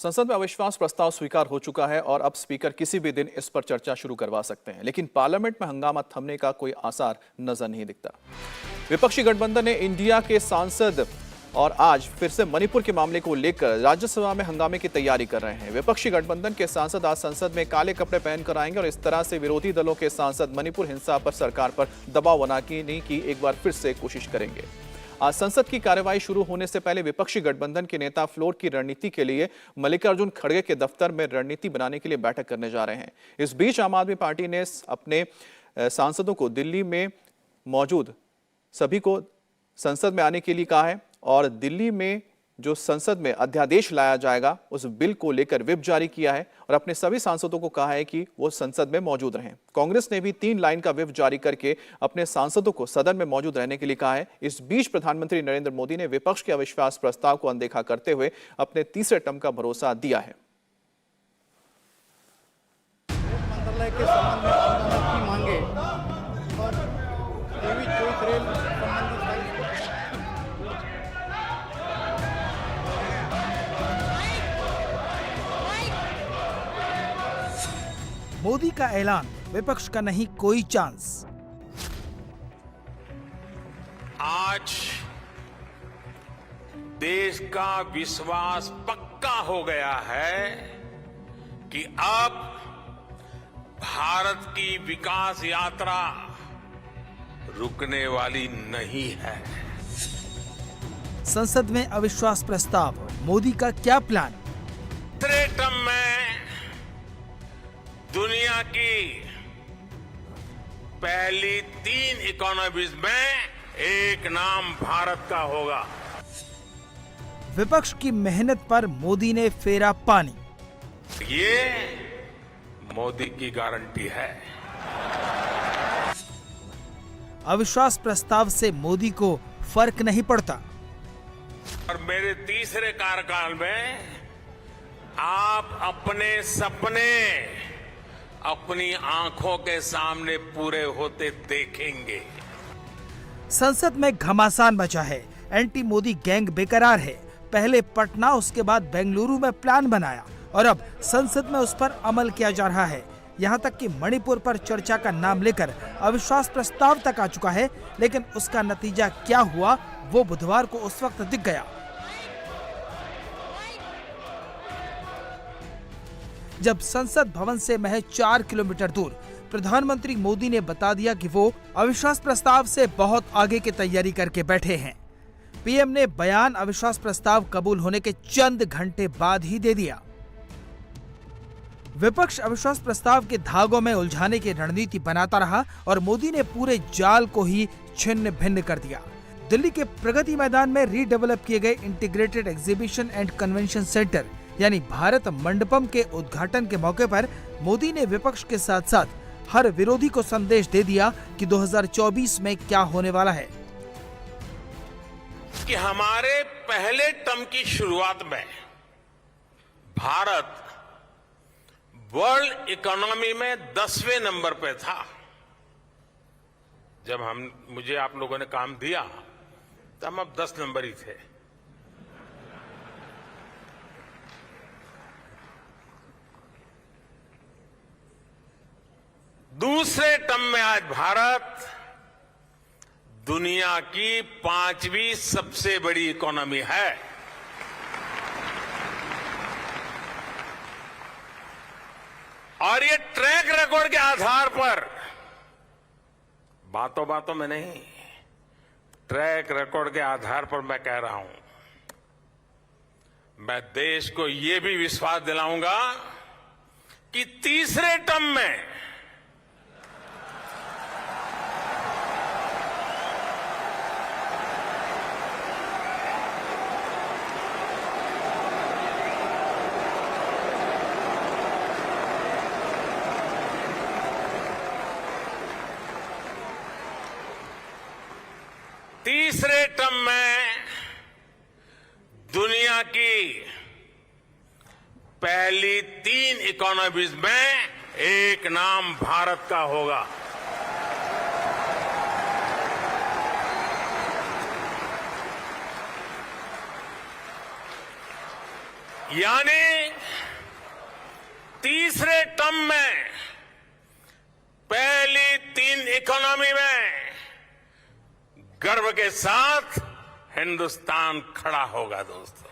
संसद में अविश्वास प्रस्ताव स्वीकार हो चुका है और अब स्पीकर किसी भी दिन इस पर चर्चा शुरू करवा सकते हैं, लेकिन पार्लियामेंट में हंगामा थमने का कोई आसार नजर नहीं दिखता। विपक्षी गठबंधन ने इंडिया के सांसद और आज फिर से मणिपुर के मामले को लेकर राज्यसभा में हंगामे की तैयारी कर रहे हैं। विपक्षी गठबंधन के सांसद आज संसद में काले कपड़े पहनकर आएंगे और इस तरह से विरोधी दलों के सांसद मणिपुर हिंसा पर सरकार पर दबाव बनाने की एक बार फिर से कोशिश करेंगे। आज संसद की कार्यवाही शुरू होने से पहले विपक्षी गठबंधन के नेता फ्लोर की रणनीति के लिए मल्लिकार्जुन खड़गे के दफ्तर में रणनीति बनाने के लिए बैठक करने जा रहे हैं। इस बीच आम आदमी पार्टी ने अपने सांसदों को दिल्ली में मौजूद सभी को संसद में आने के लिए कहा है और दिल्ली में जो संसद में अध्यादेश लाया जाएगा उस बिल को लेकर व्हिप जारी किया है और अपने सभी सांसदों को कहा है कि वो संसद में मौजूद रहें। कांग्रेस ने भी 3 लाइन का व्हिप जारी करके अपने सांसदों को सदन में मौजूद रहने के लिए कहा है। इस बीच प्रधानमंत्री नरेंद्र मोदी ने विपक्ष के अविश्वास प्रस्ताव को अनदेखा करते हुए अपने तीसरे टर्म का भरोसा दिया है। मंत्रालय के संबंध में आंदोलन की मांगे और देवी चौक रेल संबंधित मोदी का ऐलान, विपक्ष का नहीं कोई चांस। आज देश का विश्वास पक्का हो गया है कि अब भारत की विकास यात्रा रुकने वाली नहीं है। संसद में अविश्वास प्रस्ताव, मोदी का क्या प्लान? तीसरे टर्म में दुनिया की पहली 3 इकोनॉमीज में एक नाम भारत का होगा। विपक्ष की मेहनत पर मोदी ने फेरा पानी। ये मोदी की गारंटी है। अविश्वास प्रस्ताव से मोदी को फर्क नहीं पड़ता। और मेरे तीसरे कार्यकाल में आप अपने सपने अपनी आंखों के सामने पूरे होते देखेंगे। संसद में घमासान मचा है। एंटी मोदी गैंग बेकरार है। पहले पटना, उसके बाद बेंगलुरु में प्लान बनाया और अब संसद में उस पर अमल किया जा रहा है। यहाँ तक कि मणिपुर पर चर्चा का नाम लेकर अविश्वास प्रस्ताव तक आ चुका है, लेकिन उसका नतीजा क्या हुआ वो बुधवार को उस वक्त दिख गया जब संसद भवन से महज 4 किलोमीटर दूर प्रधानमंत्री मोदी ने बता दिया कि वो अविश्वास प्रस्ताव से बहुत आगे की तैयारी करके बैठे हैं। पीएम ने बयान अविश्वास प्रस्ताव कबूल होने के चंद घंटे बाद ही दे दिया। विपक्ष अविश्वास प्रस्ताव के धागों में उलझाने की रणनीति बनाता रहा और मोदी ने पूरे जाल को ही छिन्न भिन्न कर दिया। दिल्ली के प्रगति मैदान में रीडेवलप किए गए integrated exhibition and convention centre यानी भारत मंडपम के उद्घाटन के मौके पर मोदी ने विपक्ष के साथ साथ हर विरोधी को संदेश दे दिया कि 2024 में क्या होने वाला है। कि हमारे पहले टर्म की शुरुआत में भारत वर्ल्ड इकोनॉमी में 10वें नंबर पे था। जब मुझे आप लोगों ने काम दिया तो हम अब 10 नंबर ही थे। दूसरे टर्म में आज भारत दुनिया की 5वीं सबसे बड़ी इकोनॉमी है। और ये ट्रैक रिकॉर्ड के आधार पर, बातों बातों में नहीं, ट्रैक रिकॉर्ड के आधार पर मैं कह रहा हूं, मैं देश को ये भी विश्वास दिलाऊंगा कि तीसरे टर्म में दुनिया की पहली 3 इकोनॉमीज में एक नाम भारत का होगा। यानी तीसरे टर्म में पहली 3 इकोनॉमी में गर्व के साथ हिंदुस्तान खड़ा होगा दोस्तों।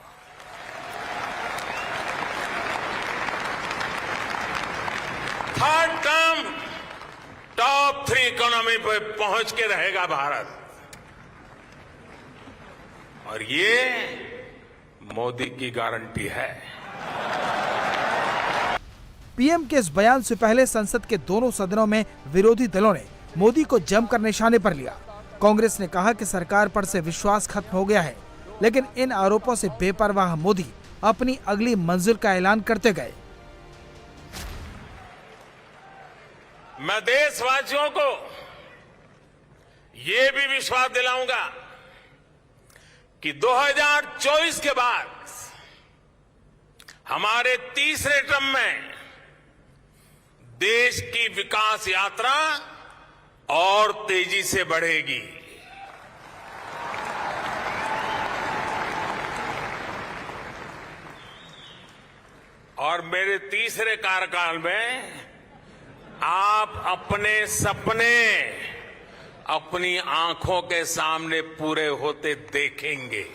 थर्ड टर्म टॉप 3 इकोनॉमी पे पहुंच के रहेगा भारत, और ये मोदी की गारंटी है। पीएम के इस बयान से पहले संसद के दोनों सदनों में विरोधी दलों ने मोदी को जमकर निशाने पर लिया। कांग्रेस ने कहा कि सरकार पर से विश्वास खत्म हो गया है, लेकिन इन आरोपों से बेपरवाह मोदी अपनी अगली मंजिल का ऐलान करते गए। मैं देशवासियों को ये भी विश्वास दिलाऊंगा कि 2024 के बाद हमारे तीसरे टर्म में देश की विकास यात्रा और तेजी से बढ़ेगी। और मेरे तीसरे कार्यकाल में आप अपने सपने अपनी आंखों के सामने पूरे होते देखेंगे।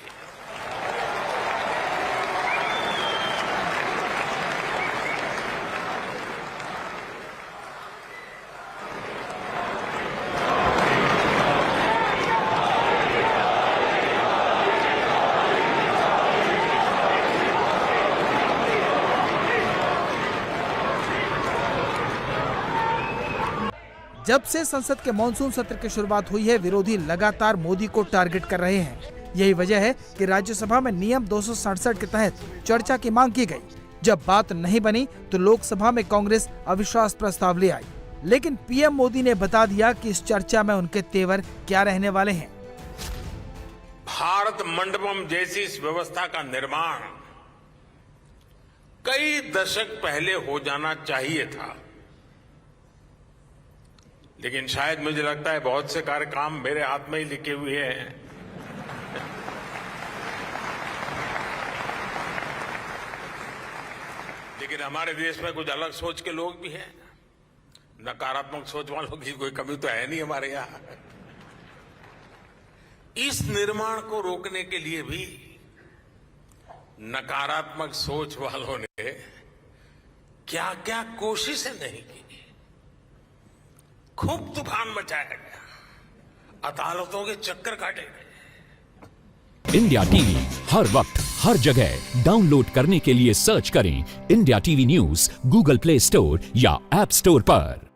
जब से संसद के मॉनसून सत्र की शुरुआत हुई है, विरोधी लगातार मोदी को टारगेट कर रहे हैं। यही वजह है कि राज्यसभा में नियम 267 के तहत चर्चा की मांग की गई। जब बात नहीं बनी तो लोकसभा में कांग्रेस अविश्वास प्रस्ताव ले आई, लेकिन पीएम मोदी ने बता दिया कि इस चर्चा में उनके तेवर क्या रहने वाले हैं। भारत मंडपम जैसी इस व्यवस्था का निर्माण कई दशक पहले हो जाना चाहिए था, लेकिन शायद मुझे लगता है बहुत से कार्य काम मेरे हाथ में ही लिखे हुए हैं। लेकिन हमारे देश में कुछ अलग सोच के लोग भी हैं। नकारात्मक सोच वालों की कोई कमी तो है नहीं हमारे यहां। इस निर्माण को रोकने के लिए भी नकारात्मक सोच वालों ने क्या क्या कोशिशें नहीं की। खूब तूफान मचाया गया, अदालतों के चक्कर काटे गए। इंडिया टीवी हर वक्त हर जगह डाउनलोड करने के लिए सर्च करें India TV news Google play store या ऐप स्टोर पर।